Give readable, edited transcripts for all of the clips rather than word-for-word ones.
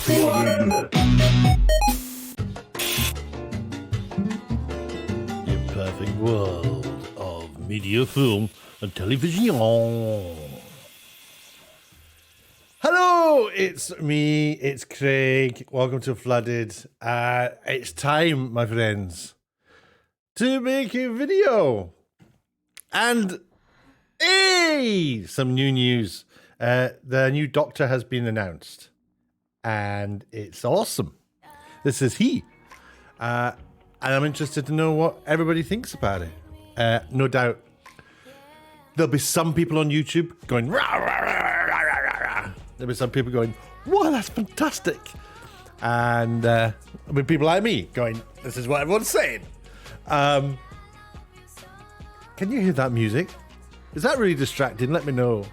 Fludded. The perfect world of media, film, and television. Hello, it's me, it's Craig. Welcome to Flooded. It's time, my friends, to make a video. And, hey, some new news. The new Doctor has been announced. And it's awesome. This is he. And I'm interested to know what everybody thinks about it. No doubt there'll be some people on YouTube going, rah, rah, rah, rah, rah, rah, rah. There'll be some people going, wow, that's fantastic. And there'll be people like me going, this is what everyone's saying. Can you hear that music? Is that really distracting? Let me know.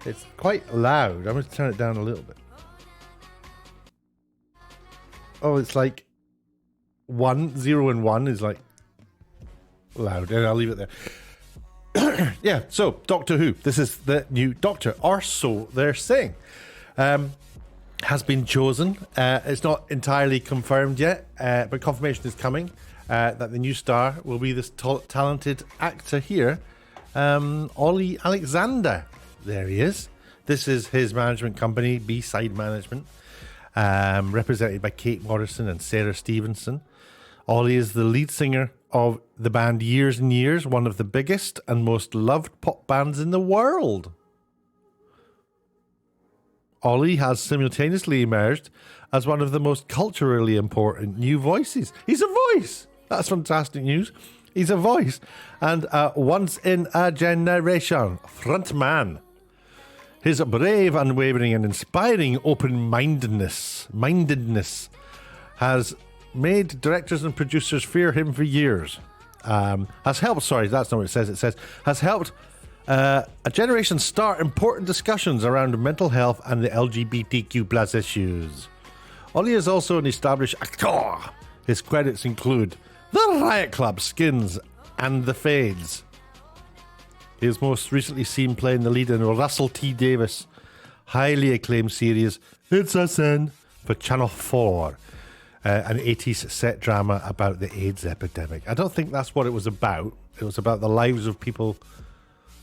It's quite loud. I'm going to turn it down a little bit. Oh, it's like 0 and 1 is like loud. And I'll leave it there. Yeah, so Doctor Who. This is the new Doctor, or so they're saying. Has been chosen. It's not entirely confirmed yet, but confirmation is coming that the new star will be this talented actor here, Olly Alexander. There he is. This is his management company, B-Side Management, represented by Kate Morrison and Sarah Stevenson. Olly is the lead singer of the band Years and Years, one of the biggest and most loved pop bands in the world. Olly has simultaneously emerged as one of the most culturally important new voices. He's a voice. That's fantastic news. He's a voice and a once in a generation frontman. His brave, unwavering, and inspiring open-mindedness has made directors and producers fear him for years. Has helped, sorry, that's not what it says. It says, has helped a generation start important discussions around mental health and the LGBTQ plus issues. Olly is also an established actor. His credits include The Riot Club, Skins, and The Fades. He was most recently seen playing the lead in Russell T Davis' highly acclaimed series It's a Sin for Channel 4, an 80s set drama about the AIDS epidemic. I don't think that's what it was about. It was about the lives of people.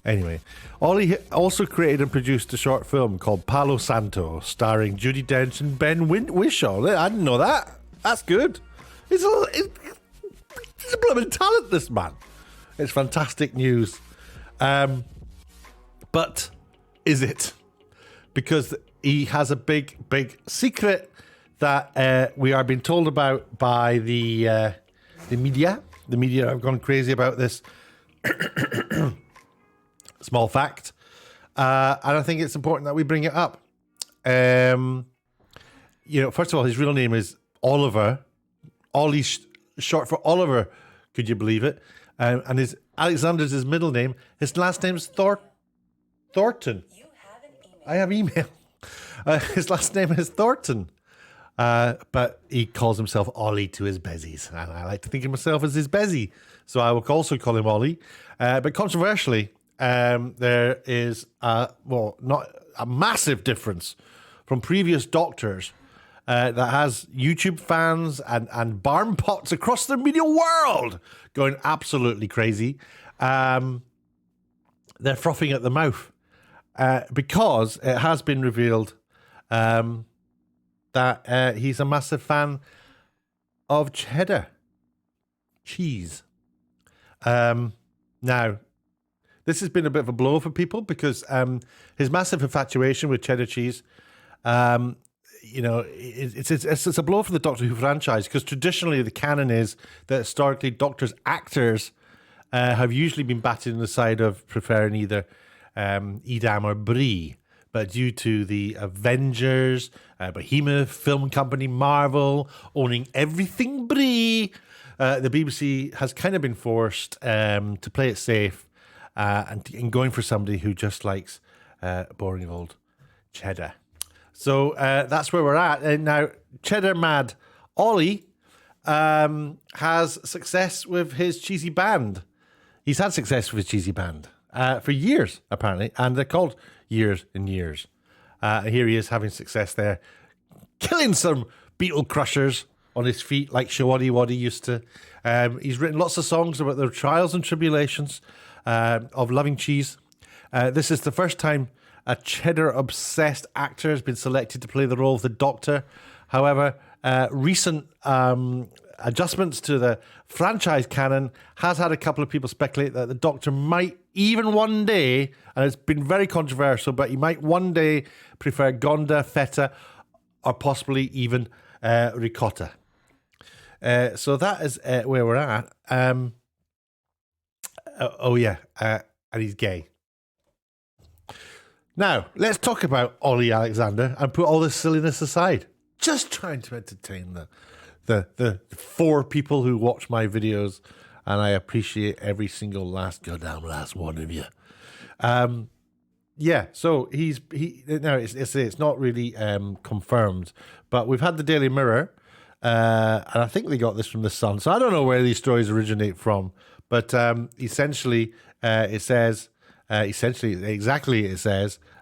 Anyway, Olly also created and produced a short film called Palo Santo, starring Judi Dench and Ben Whishaw. I didn't know that. That's good. He's a blooming talent, this man. It's fantastic news. But is it? Because he has a big secret that we are being told about by the media. The media have gone crazy about this. Small fact. And I think it's important that we bring it up. First of all, his real name is Oliver. Olly's short for Oliver. Could you believe it? And his Alexander's his middle name. His last name is Thornton. You have an email. I have email. His last name is Thornton. But he calls himself Olly to his bezies. And I like to think of myself as his bezie. So I will also call him Olly. But controversially, there is not a massive difference from previous Doctors that has YouTube fans and barn pots across the media world going absolutely crazy. They're frothing at the mouth because it has been revealed that he's a massive fan of cheddar cheese. Now, this has been a bit of a blow for people because his massive infatuation with cheddar cheese, it's a blow for the Doctor Who franchise because traditionally the canon is that historically Doctor's actors have usually been batted on the side of preferring either Edam or Brie. But due to the Avengers, Behemoth Film Company, Marvel, owning everything Brie, the BBC has kind of been forced to play it safe and going for somebody who just likes boring old cheddar. So that's where we're at. Now, cheddar mad Olly has success with his cheesy band. He's had success with his cheesy band for years, apparently, and they're called Years and Years. Here he is having success there, killing some beetle crushers on his feet like Shawaddy Waddy used to. He's written lots of songs about the trials and tribulations of loving cheese. This is the first time a cheddar-obsessed actor has been selected to play the role of the Doctor. However, recent adjustments to the franchise canon has had a couple of people speculate that the Doctor might even one day, and it's been very controversial, but he might one day prefer Gonda, Feta, or possibly even ricotta. So that is where we're at. And he's gay. Now, let's talk about Olly Alexander and put all this silliness aside. Just trying to entertain the 4 people who watch my videos, and I appreciate every single last one of you. So it's not really confirmed, but we've had the Daily Mirror, and I think they got this from the Sun. So I don't know where these stories originate from, but essentially it says.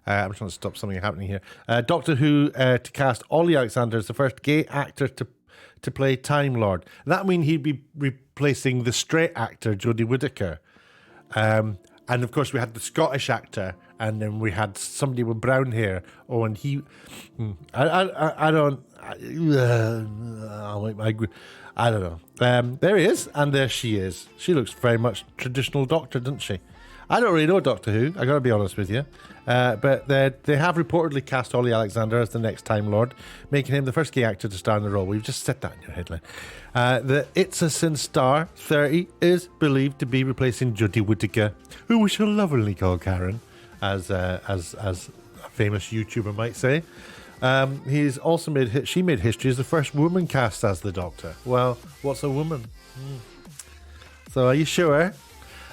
I'm trying to stop something happening here. Doctor Who to cast Olly Alexander as the first gay actor to play Time Lord. That means he'd be replacing the straight actor Jodie Whittaker. And of course we had the Scottish actor, and then we had somebody with brown hair. Oh, and he, I don't know. There he is, and there she is. She looks very much traditional Doctor, doesn't she? I don't really know Doctor Who, I gotta be honest with you. But they have reportedly cast Olly Alexander as the next Time Lord, making him the first gay actor to star in the role. We've just said that in your headline. The It's a Sin star, 30, is believed to be replacing Jodie Whittaker, who we shall lovingly call Karen, as a famous YouTuber might say. He's also she made history as the first woman cast as the Doctor. Well, what's a woman? So are you sure?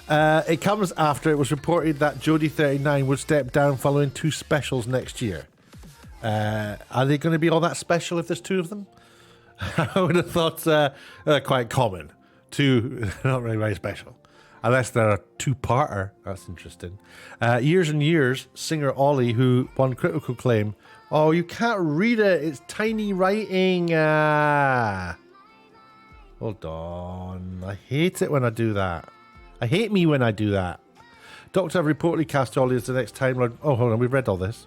It comes after it was reported that Jodie 39 would step down following 2 specials next year. Are they going to be all that special if there's 2 of them? I would have thought they're quite common. 2, not really very special. Unless they're a 2-parter. That's interesting. Years and years, singer Olly, who won critical acclaim. Oh, you can't read it. It's tiny writing. Hold on. I hate it when I do that. I hate me when I do that. Doctor have reportedly cast Olly as the next Time Lord. Oh, hold on, we've read all this.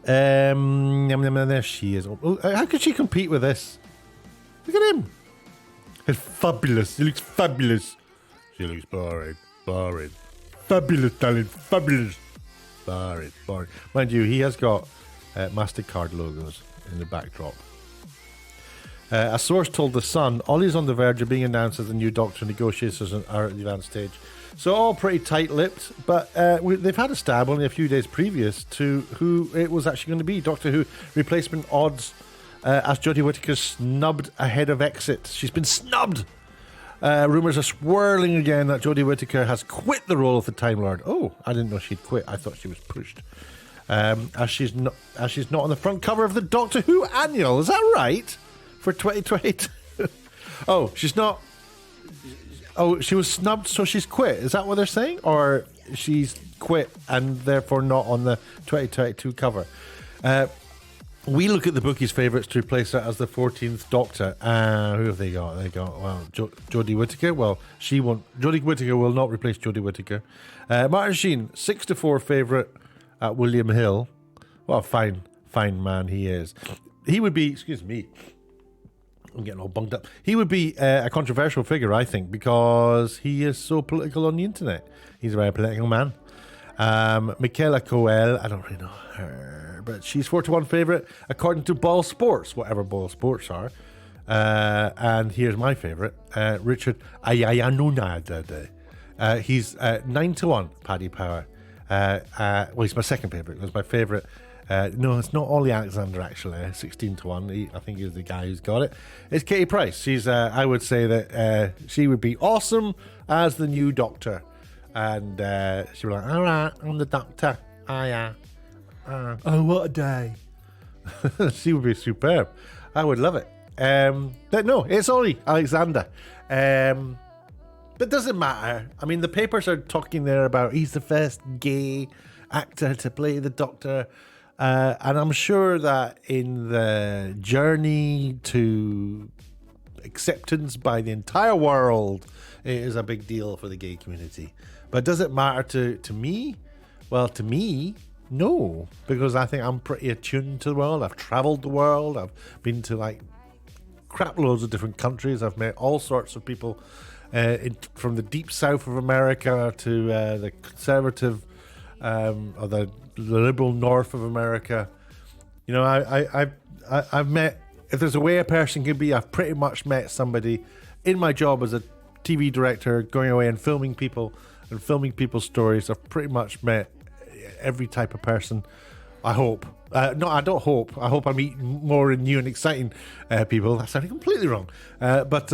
There she is. Oh, how could she compete with this? Look at him. It's fabulous. He looks fabulous. She looks boring. Fabulous, darling. Fabulous. Boring. Mind you, he has got MasterCard logos in the backdrop. A source told The Sun, Olly's on the verge of being announced as the new Doctor. Negotiations are at the advanced stage. So all pretty tight-lipped, but they've had a stab only a few days previous to who it was actually going to be. Doctor Who replacement odds as Jodie Whittaker snubbed ahead of exit. She's been snubbed. Rumours are swirling again that Jodie Whittaker has quit the role of the Time Lord. Oh, I didn't know she'd quit. I thought she was pushed. As she's not on the front cover of the Doctor Who annual. Is that right? For 2022. Oh, she's not. Oh, she was snubbed, so she's quit. Is that what they're saying? Or she's quit and therefore not on the 2022 cover? We look at the bookies' favourites to replace her as the 14th Doctor. Who have they got? They got, well, Jodie Whittaker. Well, she won't. Jodie Whittaker will not replace Jodie Whittaker. Martin Sheen, 6-4 favourite at William Hill. What a fine man he is. He would be, excuse me, I'm getting all bunged up. He would be a controversial figure, I think, because he is so political on the internet. He's a very political man. Michaela Coel, I don't really know her, but she's 4-1 favourite according to Ball Sports, whatever Ball Sports are. And here's my favourite, Richard Ayanunadade. He's 9-1, Paddy Power. Well, he's my second favourite. It was my favourite. No, it's not Olly Alexander, actually. 16-1. I think he's the guy who's got it. It's Katie Price. She's, I would say that she would be awesome as the new Doctor. And she'd be like, all right, I'm the Doctor. Oh, yeah. Oh, what a day. She would be superb. I would love it. But no, it's Olly Alexander. But does it matter? I mean, the papers are talking there about he's the first gay actor to play the Doctor. And I'm sure that in the journey to acceptance by the entire world, it is a big deal for the gay community. But does it matter to me? Well, to me, no. Because I think I'm pretty attuned to the world. I've travelled the world. I've been to like crap loads of different countries. I've met all sorts of people from the deep south of America to the conservative or the liberal north of America. You know, I've met, if there's a way a person can be, I've pretty much met somebody in my job as a TV director, going away and filming people and filming people's stories. I've pretty much met every type of person, I hope. No, I don't hope. I hope I meet more new and exciting people. That sounded completely wrong. But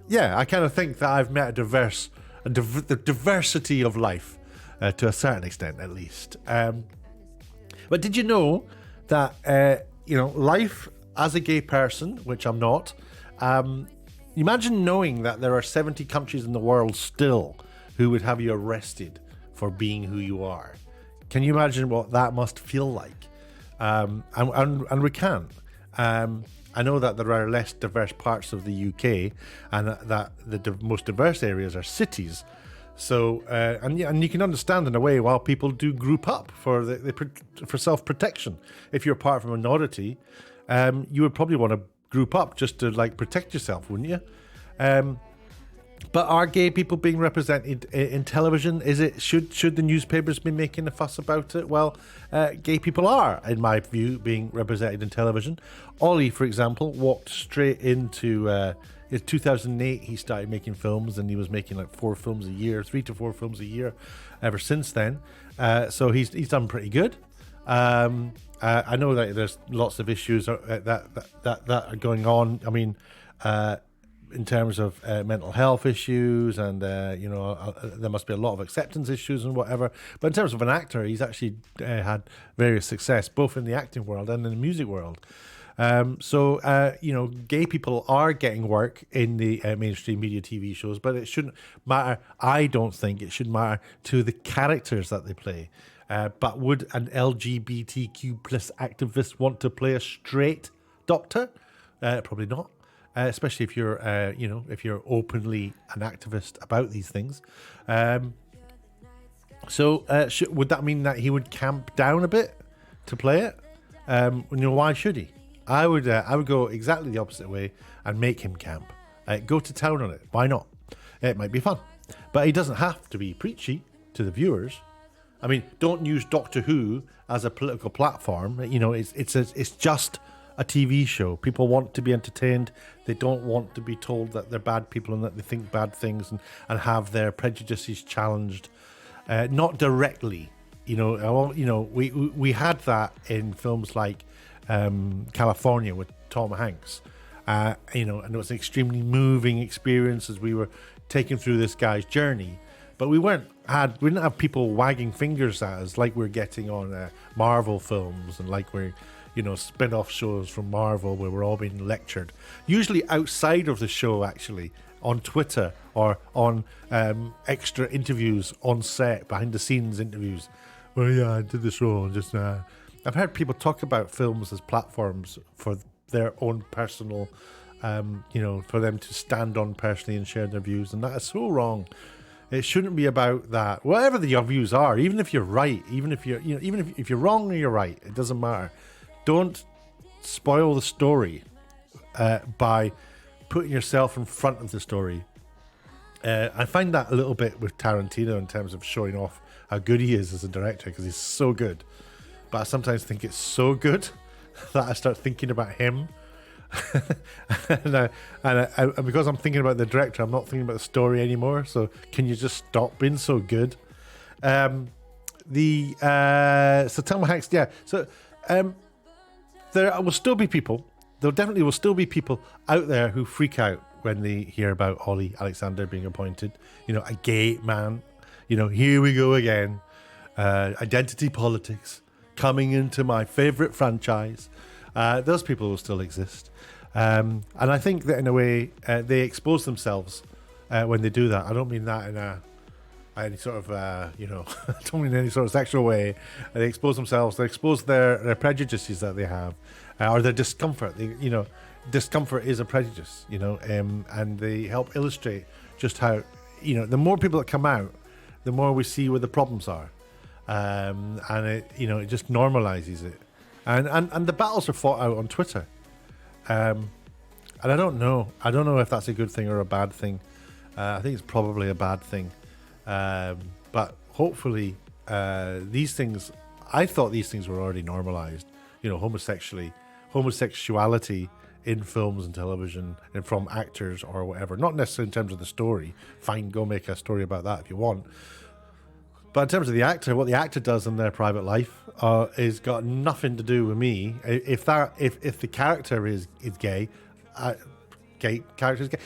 yeah, I kind of think that I've met the diversity of life to a certain extent, at least. But did you know that, life as a gay person, which I'm not, imagine knowing that there are 70 countries in the world still who would have you arrested for being who you are. Can you imagine what that must feel like? And we can't. I know that there are less diverse parts of the UK, and that the most diverse areas are cities. So, and you can understand in a way why people do group up for for self-protection. If you're part of a minority, you would probably want to group up just to like protect yourself, wouldn't you? But are gay people being represented in television? Should the newspapers be making a fuss about it? Well, gay people are, in my view, being represented in television. Olly, for example, walked straight into in 2008. He started making films, and he was making like 3 to 4 films a year ever since then. So he's done pretty good. I know that there's lots of issues that are going on. I mean, in terms of mental health issues, and there must be a lot of acceptance issues and whatever. But in terms of an actor, he's actually had various success both in the acting world and in the music world. So gay people are getting work in the mainstream media TV shows, but it shouldn't matter. I don't think it should matter to the characters that they play. But would an LGBTQ plus activist want to play a straight Doctor? Probably not. Especially if you're, if you're openly an activist about these things. Would that mean that he would camp down a bit to play it? Why should he? I would go exactly the opposite way and make him camp. Go to town on it. Why not? It might be fun, but he doesn't have to be preachy to the viewers. I mean, don't use Doctor Who as a political platform. It's just a TV show. People want to be entertained. They don't want to be told that they're bad people and that they think bad things and have their prejudices challenged. Not directly. We had that in films like California with Tom Hanks. And it was an extremely moving experience as we were taken through this guy's journey. But we didn't have people wagging fingers at us like we're getting on Marvel films, and like we're spin-off shows from Marvel where we're all being lectured, usually outside of the show, actually on Twitter or on extra interviews on set, behind the scenes interviews. Well, yeah, I did this role. I've heard people talk about films as platforms for their own personal, for them to stand on personally and share their views, and that is so wrong. It shouldn't be about that. Whatever your views are, even if you're right, even if you're wrong or you're right, it doesn't matter. Don't spoil the story by putting yourself in front of the story. I find that a little bit with Tarantino in terms of showing off how good he is as a director, because he's so good. But I sometimes think it's so good that I start thinking about him. and because I'm thinking about the director, I'm not thinking about the story anymore. So can you just stop being so good? So Tom Hanks, yeah. So there will still be people. There definitely will still be people out there who freak out when they hear about Olly Alexander being appointed. A gay man. Here we go again. Identity politics coming into my favorite franchise. Those people will still exist. And I think that in a way they expose themselves when they do that. I don't mean that in any sort of, I don't mean in any sort of sexual way. They expose themselves, they expose their prejudices that they have, or their discomfort. Discomfort is a prejudice, and they help illustrate just how, the more people that come out, the more we see where the problems are. And it just normalizes it. And the battles are fought out on Twitter. And I don't know if that's a good thing or a bad thing. I think it's probably a bad thing. But hopefully, these things, I thought these things were already normalized. Homosexuality in films and television and from actors or whatever. Not necessarily in terms of the story. Fine, go make a story about that if you want. But in terms of the actor, what the actor does in their private life is got nothing to do with me. If the character is gay, gay character is gay.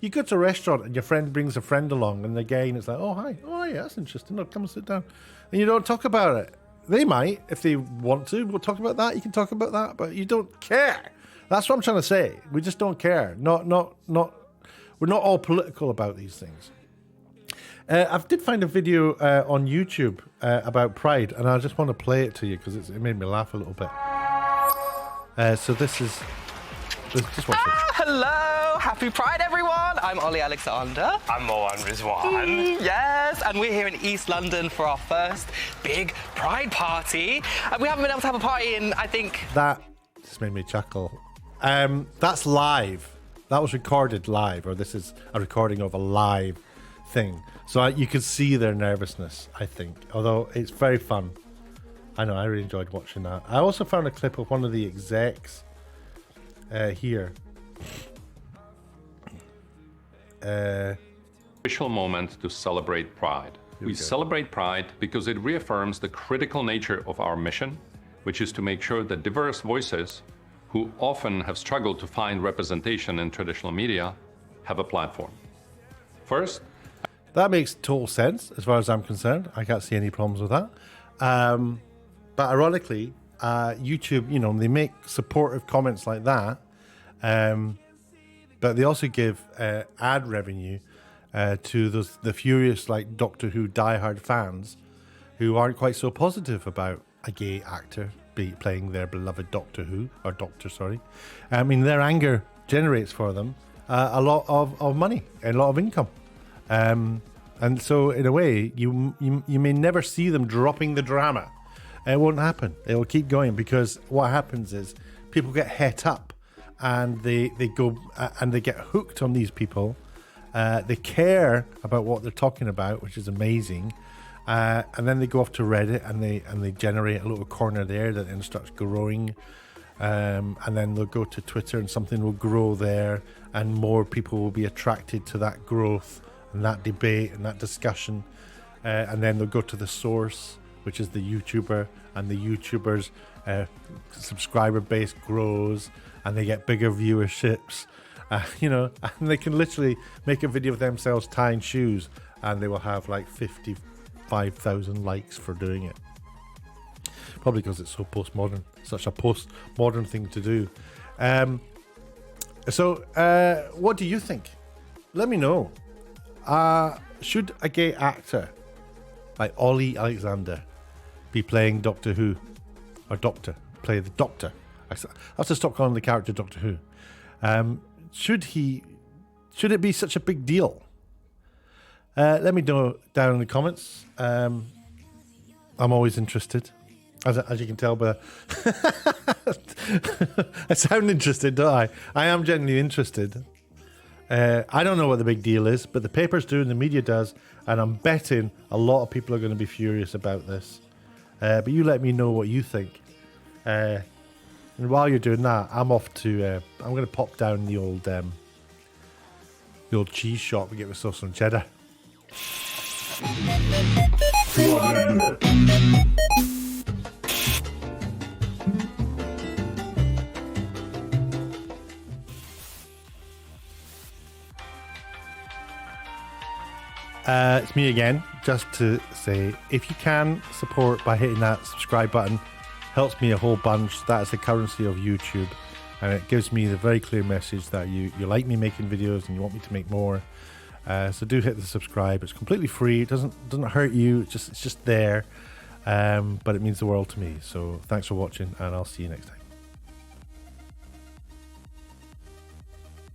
You go to a restaurant and your friend brings a friend along and they're gay and it's like, oh hi, oh yeah, that's interesting. No, come and sit down. And you don't talk about it. They might if they want to. We'll talk about that. You can talk about that, but you don't care. That's what I'm trying to say. We just don't care. We're not all political about these things. I did find a video on YouTube about Pride, and I just want to play it to you because it made me laugh a little bit. So just watch it. Hello, happy Pride, everyone. I'm Olly Alexander. I'm Mohan Rizwan. Yes, and we're here in East London for our first big Pride party. And we haven't been able to have a party in, I think... That just made me chuckle. That's live. That was recorded live, or this is a recording of a live thing. So you can see their nervousness, I think. Although it's very fun. I know, I really enjoyed watching that. I also found a clip of one of the execs here. Special moment to celebrate Pride. We celebrate Pride because it reaffirms the critical nature of our mission, which is to make sure that diverse voices who often have struggled to find representation in traditional media have a platform. First, that makes total sense as far as I'm concerned. I can't see any problems with that. But ironically, YouTube, they make supportive comments like that, but they also give ad revenue to the furious, like, Doctor Who diehard fans who aren't quite so positive about a gay actor playing their beloved Doctor Who, or Doctor, sorry. I mean, their anger generates for them a lot of money, a lot of income. And so, in a way, you may never see them dropping the drama. It won't happen. It will keep going because what happens is people get het up and they go and they get hooked on these people. They care about what they're talking about, which is amazing. And then they go off to Reddit and they generate a little corner there that then starts growing. And then they'll go to Twitter and something will grow there, and more people will be attracted to that growth and that debate and that discussion. And then they'll go to the source, which is the YouTuber, and the YouTuber's subscriber base grows and they get bigger viewerships. And they can literally make a video of themselves tying shoes and they will have like 55,000 likes for doing it. Probably because it's so postmodern, such a postmodern thing to do. So what do you think? Let me know. Should a gay actor like Olly Alexander be playing Doctor Who, or play the Doctor? I have to stop calling the character Doctor Who. Should it be such a big deal? Let me know down in the comments. I'm always interested, as you can tell, but I sound interested, don't I? I am genuinely interested. I don't know what the big deal is, but the papers do and the media does, and I'm betting a lot of people are going to be furious about this. But you let me know what you think. And while you're doing that, I'm off to. I'm going to pop down the old cheese shop and get myself some cheddar. It's me again, just to say, if you can support by hitting that subscribe button, helps me a whole bunch. That is the currency of YouTube, and it gives me the very clear message that you like me making videos and you want me to make more. So do hit the subscribe. It's completely free. It doesn't hurt you. It's just there. But it means the world to me. So thanks for watching, and I'll see you next time.